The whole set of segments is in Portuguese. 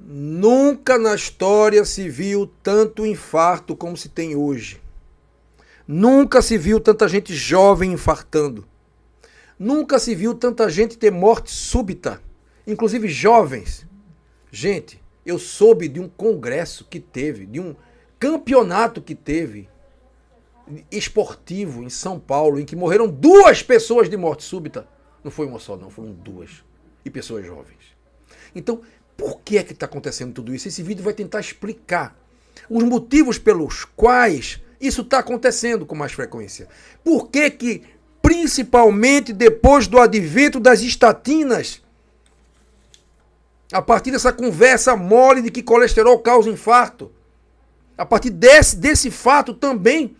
Nunca na história se viu tanto infarto como se tem hoje. Nunca se viu tanta gente jovem infartando. Nunca se viu tanta gente ter morte súbita, inclusive jovens. Gente, eu soube de um congresso que teve, de um campeonato que teve esportivo em São Paulo, em que morreram 2 pessoas de morte súbita. Não foi uma só, não, foram 2. E pessoas jovens. Então, por que é que está acontecendo tudo isso? Esse vídeo vai tentar explicar os motivos pelos quais isso está acontecendo com mais frequência. Por que que, principalmente depois do advento das estatinas, a partir dessa conversa mole de que colesterol causa infarto, a partir desse fato também,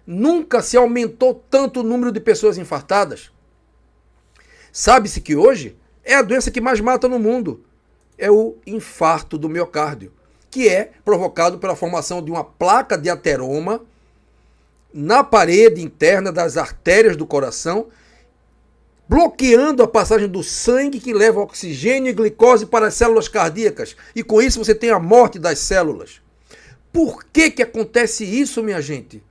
nunca se aumentou tanto o número de pessoas infartadas. Sabe-se que hoje é a doença que mais mata no mundo. É o infarto do miocárdio, que é provocado pela formação de uma placa de ateroma na parede interna das artérias do coração, bloqueando a passagem do sangue que leva oxigênio e glicose para as células cardíacas. E com isso você tem a morte das células. Por que que acontece isso, minha gente?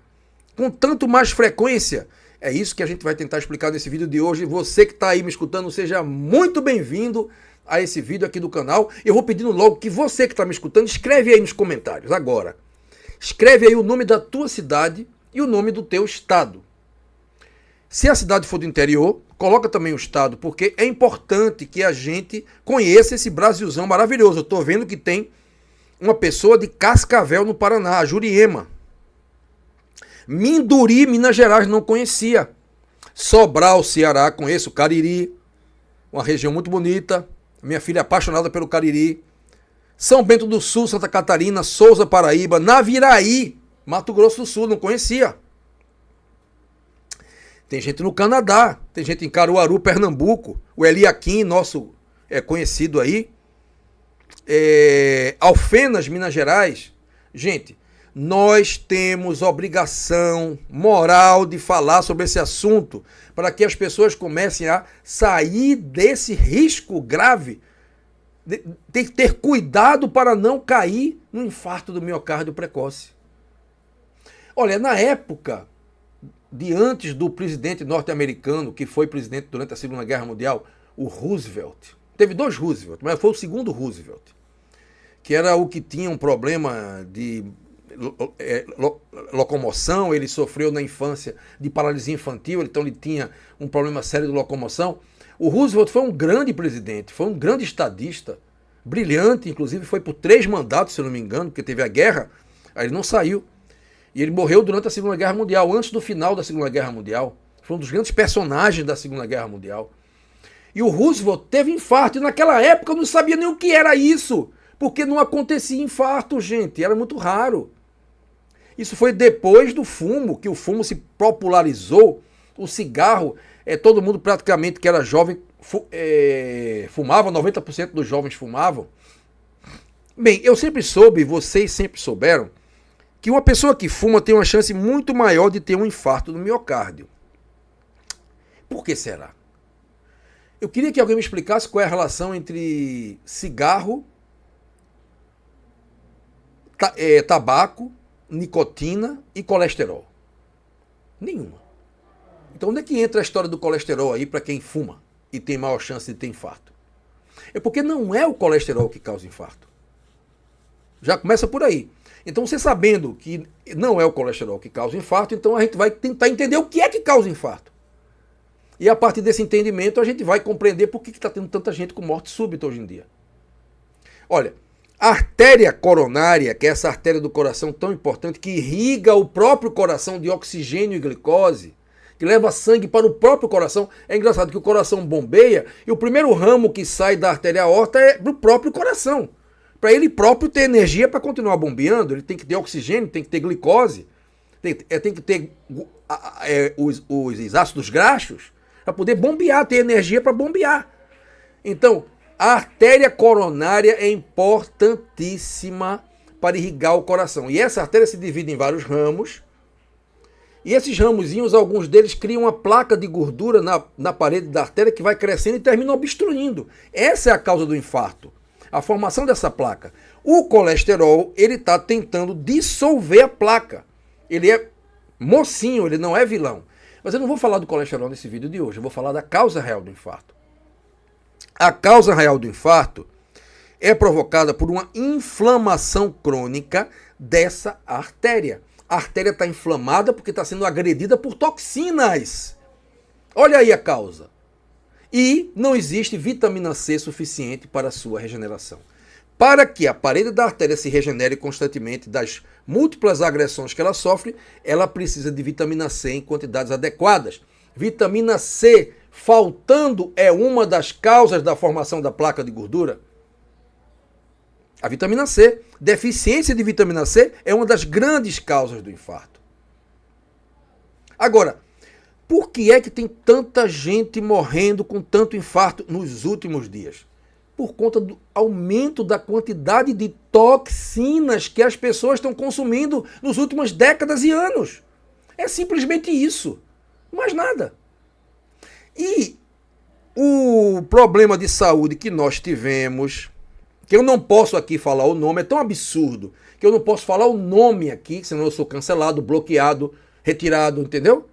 Com tanto mais frequência? É isso que a gente vai tentar explicar nesse vídeo de hoje. Você que está aí me escutando, seja muito bem-vindo a esse vídeo aqui do canal. Eu vou pedindo logo que você que está me escutando, escreve aí nos comentários agora. Escreve aí o nome da tua cidade e o nome do teu estado. Se a cidade for do interior, coloca também o estado, porque é importante que a gente conheça esse Brasilzão maravilhoso. Eu estou vendo que tem uma pessoa de Cascavel, no Paraná, a Juriema. Minduri, Minas Gerais, não conhecia. Sobral, Ceará, conheço. Cariri, uma região muito bonita. Minha filha é apaixonada pelo Cariri. São Bento do Sul, Santa Catarina, Souza, Paraíba. Naviraí, Mato Grosso do Sul, não conhecia. Tem gente no Canadá, tem gente em Caruaru, Pernambuco. O Eliakim, nosso conhecido aí. Alfenas, Minas Gerais. Gente, nós temos obrigação moral de falar sobre esse assunto para que as pessoas comecem a sair desse risco grave. Tem que ter cuidado para não cair no infarto do miocárdio precoce. Olha, na época de antes do presidente norte-americano, que foi presidente durante a Segunda Guerra Mundial, o Roosevelt. Teve 2 Roosevelt, mas foi o segundo Roosevelt, que era o que tinha um problema de locomoção. Ele sofreu na infância de paralisia infantil, então ele tinha um problema sério de locomoção. O Roosevelt foi um grande presidente, foi um grande estadista, brilhante, inclusive foi por 3 mandatos, se eu não me engano, porque teve a guerra, aí ele não saiu. E ele morreu durante a Segunda Guerra Mundial, antes do final da Segunda Guerra Mundial. Foi um dos grandes personagens da Segunda Guerra Mundial. E o Roosevelt teve infarto, e naquela época eu não sabia nem o que era isso, porque não acontecia infarto, gente, era muito raro. Isso foi depois do fumo, que o fumo se popularizou, o cigarro, todo mundo praticamente que era jovem fumava, 90% dos jovens fumavam. Bem, eu sempre soube, vocês sempre souberam, que uma pessoa que fuma tem uma chance muito maior de ter um infarto do miocárdio. Por que será? Eu queria que alguém me explicasse qual é a relação entre cigarro, tabaco, nicotina e colesterol. Nenhuma. Então onde é que entra a história do colesterol aí para quem fuma e tem maior chance de ter infarto? É porque não é o colesterol que causa infarto. Já começa por aí. Então você sabendo que não é o colesterol que causa infarto, então a gente vai tentar entender o que é que causa infarto. E a partir desse entendimento a gente vai compreender por que está tendo tanta gente com morte súbita hoje em dia. Olha, a artéria coronária, que é essa artéria do coração tão importante, que irriga o próprio coração de oxigênio e glicose, que leva sangue para o próprio coração. É engraçado que o coração bombeia e o primeiro ramo que sai da artéria aorta é do próprio coração. Para ele próprio ter energia para continuar bombeando, ele tem que ter oxigênio, tem que ter glicose, tem que ter os ácidos graxos para poder bombear, ter energia para bombear. Então, a artéria coronária é importantíssima para irrigar o coração. E essa artéria se divide em vários ramos. E esses ramozinhos, alguns deles criam uma placa de gordura na parede da artéria que vai crescendo e termina obstruindo. Essa é a causa do infarto. a formação dessa placa. O colesterol, ele está tentando dissolver a placa. Ele é mocinho, ele não é vilão. Mas eu não vou falar do colesterol nesse vídeo de hoje, eu vou falar da causa real do infarto. A causa real do infarto é provocada por uma inflamação crônica dessa artéria. A artéria está inflamada porque está sendo agredida por toxinas. Olha aí a causa. E não existe vitamina C suficiente para a sua regeneração. Para que a parede da artéria se regenere constantemente das múltiplas agressões que ela sofre, ela precisa de vitamina C em quantidades adequadas. Vitamina C faltando é uma das causas da formação da placa de gordura. A vitamina C, deficiência de vitamina C é uma das grandes causas do infarto. Agora, por que é que tem tanta gente morrendo com tanto infarto nos últimos dias? Por conta do aumento da quantidade de toxinas que as pessoas estão consumindo nas últimas décadas e anos. É simplesmente isso. Mais nada. E o problema de saúde que nós tivemos, que eu não posso aqui falar o nome, é tão absurdo que eu não posso falar o nome aqui, senão eu sou cancelado, bloqueado, retirado, entendeu?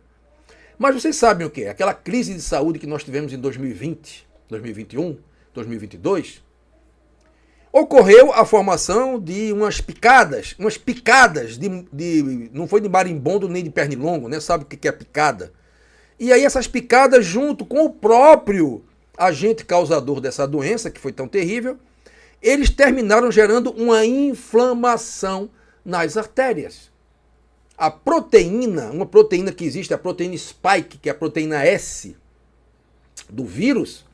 Mas vocês sabem o que é? Aquela crise de saúde que nós tivemos em 2020, 2021, 2022, ocorreu a formação de umas picadas não foi de marimbondo nem de pernilongo, né? Sabe o que é picada? E aí essas picadas, junto com o próprio agente causador dessa doença, que foi tão terrível, eles terminaram gerando uma inflamação nas artérias. A proteína, uma proteína que existe, a proteína spike, que é a proteína S do vírus,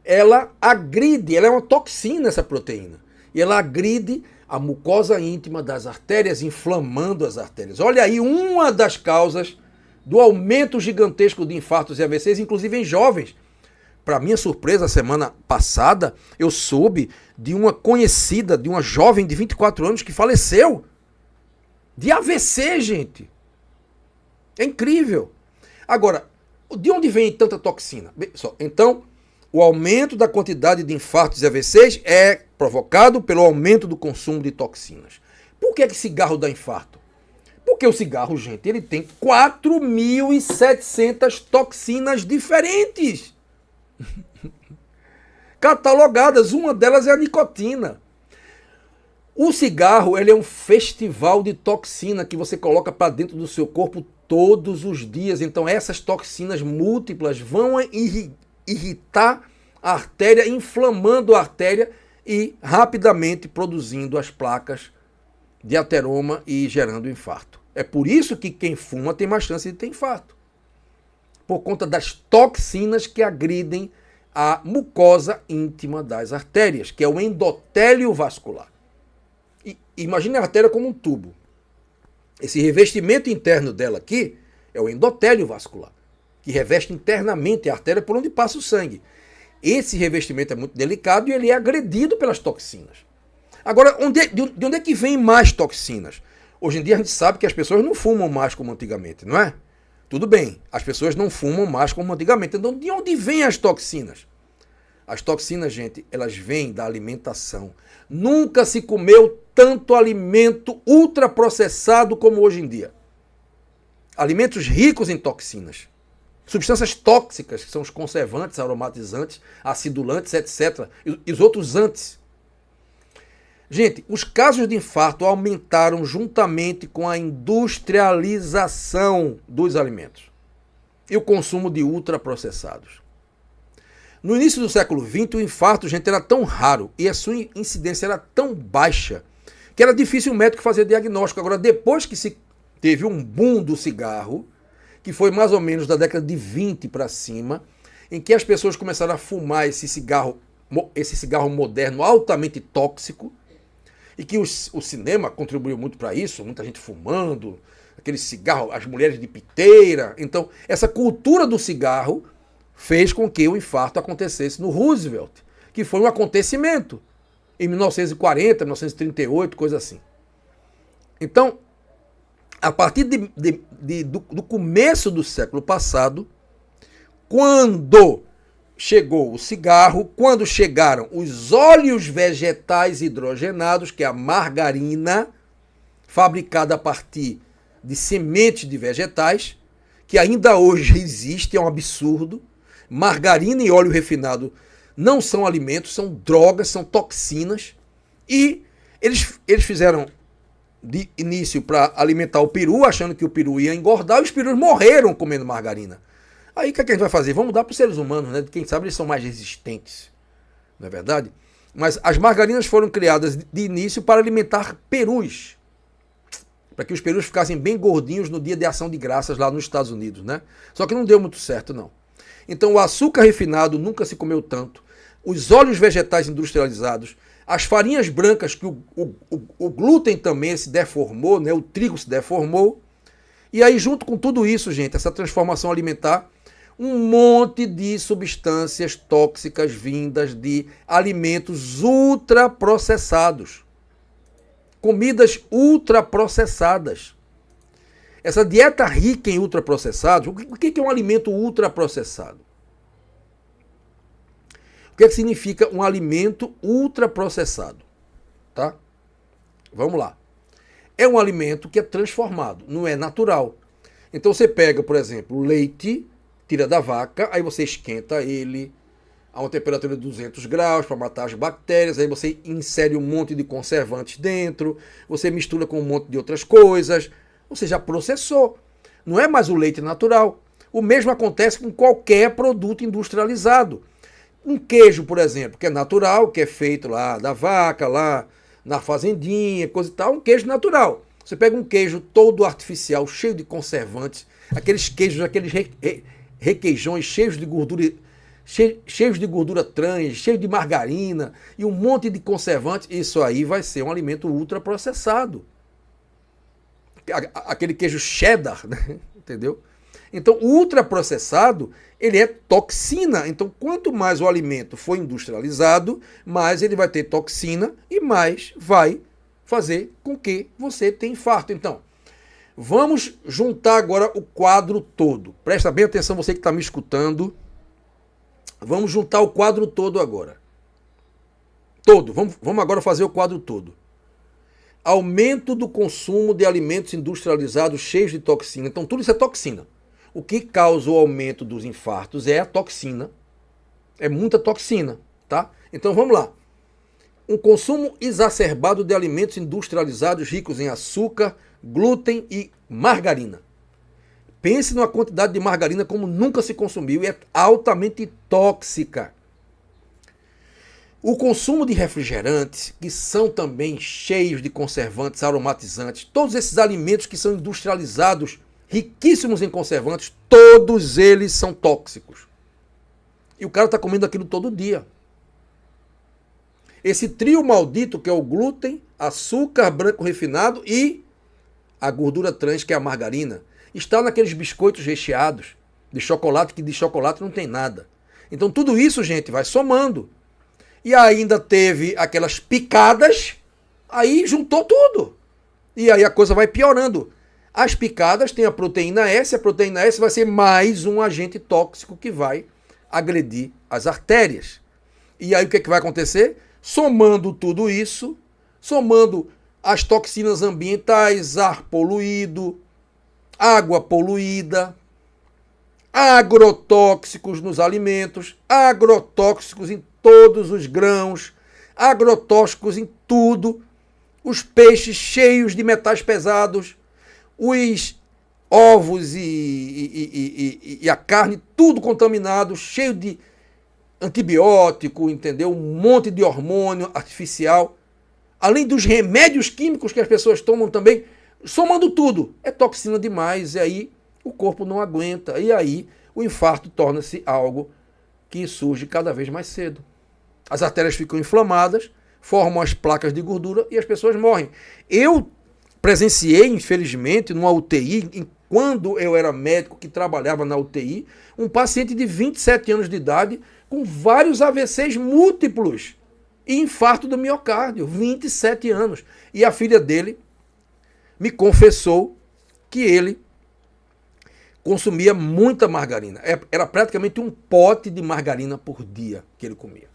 ela agride, ela é uma toxina essa proteína, e ela agride a mucosa íntima das artérias, inflamando as artérias. Olha aí uma das causas do aumento gigantesco de infartos e AVCs, inclusive em jovens. Para minha surpresa, semana passada, eu soube de uma conhecida, de uma jovem de 24 anos que faleceu de AVC, gente. É incrível. Agora, de onde vem tanta toxina? Então, o aumento da quantidade de infartos e AVCs é provocado pelo aumento do consumo de toxinas. Por que cigarro dá infarto? Porque o cigarro, gente, ele tem 4.700 toxinas diferentes. Catalogadas, uma delas é a nicotina. O cigarro, ele é um festival de toxina que você coloca para dentro do seu corpo todos os dias. Então essas toxinas múltiplas vão irritar a artéria, inflamando a artéria e rapidamente produzindo as placas de ateroma e gerando infarto. É por isso que quem fuma tem mais chance de ter infarto. Por conta das toxinas que agridem a mucosa íntima das artérias, que é o endotélio vascular. Imagine a artéria como um tubo. Esse revestimento interno dela aqui é o endotélio vascular, que reveste internamente a artéria por onde passa o sangue. Esse revestimento é muito delicado e ele é agredido pelas toxinas. Agora, de onde é que vem mais toxinas? Hoje em dia a gente sabe que as pessoas não fumam mais como antigamente, não é? Tudo bem, as pessoas não fumam mais como antigamente. Então, de onde vêm as toxinas? As toxinas, gente, elas vêm da alimentação. Nunca se comeu tanto alimento ultraprocessado como hoje em dia. Alimentos ricos em toxinas. Substâncias tóxicas, que são os conservantes, aromatizantes, acidulantes, etc. E os outros antes. Gente, os casos de infarto aumentaram juntamente com a industrialização dos alimentos e o consumo de ultraprocessados. No início do século XX, o infarto, gente, era tão raro e a sua incidência era tão baixa que era difícil o médico fazer diagnóstico. Agora, depois que se teve um boom do cigarro, que foi mais ou menos da década de 20 para cima, em que as pessoas começaram a fumar esse cigarro moderno altamente tóxico, e que o cinema contribuiu muito para isso, muita gente fumando, aquele cigarro, as mulheres de piteira. Então, essa cultura do cigarro fez com que o infarto acontecesse no Roosevelt, que foi um acontecimento em 1940, 1938, coisa assim. Então, a partir do começo do século passado, quando chegou o cigarro, quando chegaram os óleos vegetais hidrogenados, que é a margarina, fabricada a partir de sementes de vegetais, que ainda hoje existe, é um absurdo. Margarina e óleo refinado não são alimentos, são drogas, são toxinas. E eles fizeram de início para alimentar o peru, achando que o peru ia engordar, e os perus morreram comendo margarina. Aí o que a gente vai fazer? Vamos dar para os seres humanos, né? Quem sabe eles são mais resistentes, não é verdade? Mas as margarinas foram criadas de início para alimentar perus, para que os perus ficassem bem gordinhos no dia de ação de graças lá nos Estados Unidos, né? Só que não deu muito certo, não. Então o açúcar refinado nunca se comeu tanto, os óleos vegetais industrializados, as farinhas brancas, que o glúten também se deformou, né? O trigo se deformou. E aí, junto com tudo isso, gente, essa transformação alimentar, um monte de substâncias tóxicas vindas de alimentos ultraprocessados. Comidas ultraprocessadas. Essa dieta rica em ultraprocessados, o que é um alimento ultraprocessado? O que significa um alimento ultraprocessado? Tá? Vamos lá. É um alimento que é transformado, não é natural. Então você pega, por exemplo, o leite, tira da vaca, aí você esquenta ele a uma temperatura de 200 graus para matar as bactérias, aí você insere um monte de conservantes dentro, você mistura com um monte de outras coisas, você já processou. Não é mais o leite natural. O mesmo acontece com qualquer produto industrializado. Um queijo, por exemplo, que é natural, que é feito lá da vaca, lá na fazendinha, coisa e tal, um queijo natural. Você pega um queijo todo artificial, cheio de conservantes, aqueles queijos, aqueles requeijões cheios de gordura trans, cheios de margarina e um monte de conservantes, isso aí vai ser um alimento ultraprocessado. Aquele queijo cheddar, né? Entendeu? Então, o ultraprocessado, ele é toxina. Então, quanto mais o alimento for industrializado, mais ele vai ter toxina e mais vai fazer com que você tenha infarto. Então, vamos juntar agora o quadro todo. Presta bem atenção, você que está me escutando. Vamos juntar o quadro todo agora. Todo. Vamos agora fazer o quadro todo. Aumento do consumo de alimentos industrializados cheios de toxina. Então, tudo isso é toxina. O que causa o aumento dos infartos é a toxina. É muita toxina, tá? Então, vamos lá. Um consumo exacerbado de alimentos industrializados ricos em açúcar, glúten e margarina. Pense numa quantidade de margarina como nunca se consumiu e é altamente tóxica. O consumo de refrigerantes, que são também cheios de conservantes, aromatizantes, todos esses alimentos que são industrializados, riquíssimos em conservantes, todos eles são tóxicos. E o cara está comendo aquilo todo dia. Esse trio maldito que é o glúten, açúcar branco refinado e a gordura trans, que é a margarina, está naqueles biscoitos recheados de chocolate, que de chocolate não tem nada. Então tudo isso, gente, vai somando. E ainda teve aquelas picadas, aí juntou tudo. E aí a coisa vai piorando. As picadas têm a proteína S vai ser mais um agente tóxico que vai agredir as artérias. E aí o que é que vai acontecer? Somando tudo isso, somando as toxinas ambientais, ar poluído, água poluída, agrotóxicos nos alimentos, agrotóxicos em todos os grãos, agrotóxicos em tudo, os peixes cheios de metais pesados, os ovos e a carne, tudo contaminado, cheio de antibiótico, entendeu? Um monte de hormônio artificial, além dos remédios químicos que as pessoas tomam também, somando tudo, é toxina demais, e aí o corpo não aguenta, e aí o infarto torna-se algo que surge cada vez mais cedo. As artérias ficam inflamadas, formam as placas de gordura e as pessoas morrem. Eu presenciei, infelizmente, numa UTI, quando eu era médico que trabalhava na UTI, um paciente de 27 anos de idade com vários AVCs múltiplos e infarto do miocárdio, 27 anos. E a filha dele me confessou que ele consumia muita margarina. Era praticamente um pote de margarina por dia que ele comia.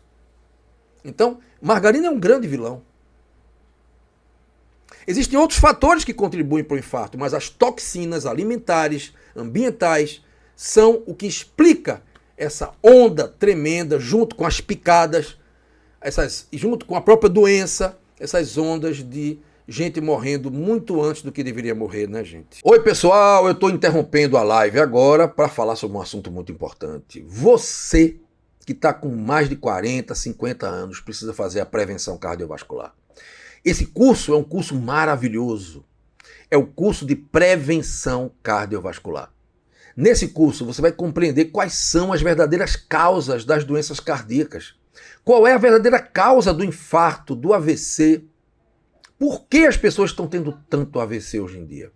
Então, margarina é um grande vilão. Existem outros fatores que contribuem para o infarto, mas as toxinas alimentares, ambientais, são o que explica essa onda tremenda, junto com as picadas, junto com a própria doença, essas ondas de gente morrendo muito antes do que deveria morrer, né, gente? Oi, pessoal, eu estou interrompendo a live agora para falar sobre um assunto muito importante. Você que está com mais de 40, 50 anos precisa fazer a prevenção cardiovascular. Esse curso é um curso maravilhoso. É o curso de prevenção cardiovascular. Nesse curso você vai compreender quais são as verdadeiras causas das doenças cardíacas. Qual é a verdadeira causa do infarto, do AVC? Por que as pessoas estão tendo tanto AVC hoje em dia?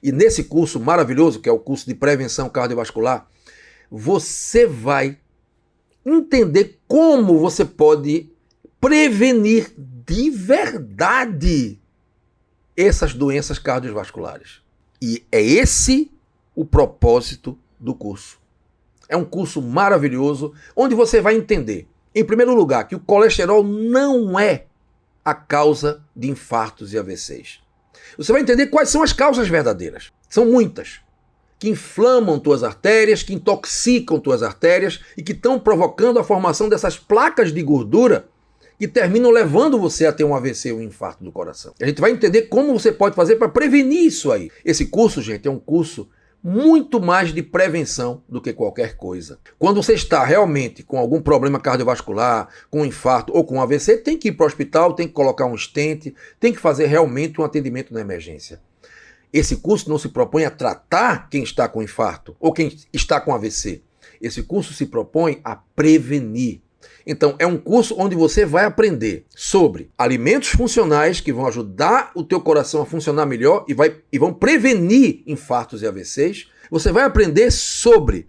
E nesse curso maravilhoso, que é o curso de prevenção cardiovascular, você vai entender como você pode prevenir de verdade essas doenças cardiovasculares. E é esse o propósito do curso. É um curso maravilhoso, onde você vai entender, em primeiro lugar, que o colesterol não é a causa de infartos e AVCs. Você vai entender quais são as causas verdadeiras. São muitas, que inflamam tuas artérias, que intoxicam tuas artérias e que estão provocando a formação dessas placas de gordura que terminam levando você a ter um AVC ou um infarto do coração. A gente vai entender como você pode fazer para prevenir isso aí. Esse curso, gente, é um curso muito mais de prevenção do que qualquer coisa. Quando você está realmente com algum problema cardiovascular, com um infarto ou com um AVC, tem que ir para o hospital, tem que colocar um stent, tem que fazer realmente um atendimento na emergência. Esse curso não se propõe a tratar quem está com infarto ou quem está com AVC. Esse curso se propõe a prevenir. Então, é um curso onde você vai aprender sobre alimentos funcionais que vão ajudar o teu coração a funcionar melhor e vão prevenir infartos e AVCs. Você vai aprender sobre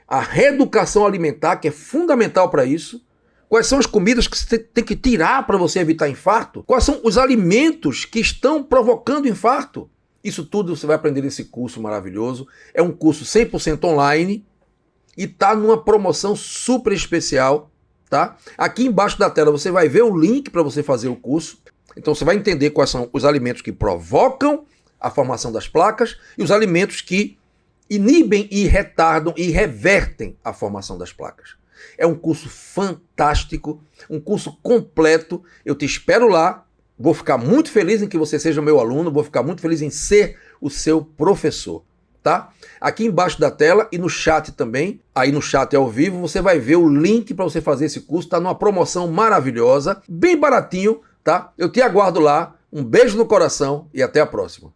a reeducação alimentar, que é fundamental para isso. Quais são as comidas que você tem que tirar para você evitar infarto? Quais são os alimentos que estão provocando infarto? Isso tudo você vai aprender nesse curso maravilhoso. É um curso 100% online e está numa promoção super especial. Tá? Aqui embaixo da tela você vai ver o link para você fazer o curso. Então você vai entender quais são os alimentos que provocam a formação das placas e os alimentos que inibem e retardam e revertem a formação das placas. É um curso fantástico, um curso completo. Eu te espero lá. Vou ficar muito feliz em que você seja meu aluno, vou ficar muito feliz em ser o seu professor. Tá? Aqui embaixo da tela e no chat também, aí no chat ao vivo, você vai ver o link para você fazer esse curso, tá numa promoção maravilhosa, bem baratinho, tá? Eu te aguardo lá, um beijo no coração e até a próxima.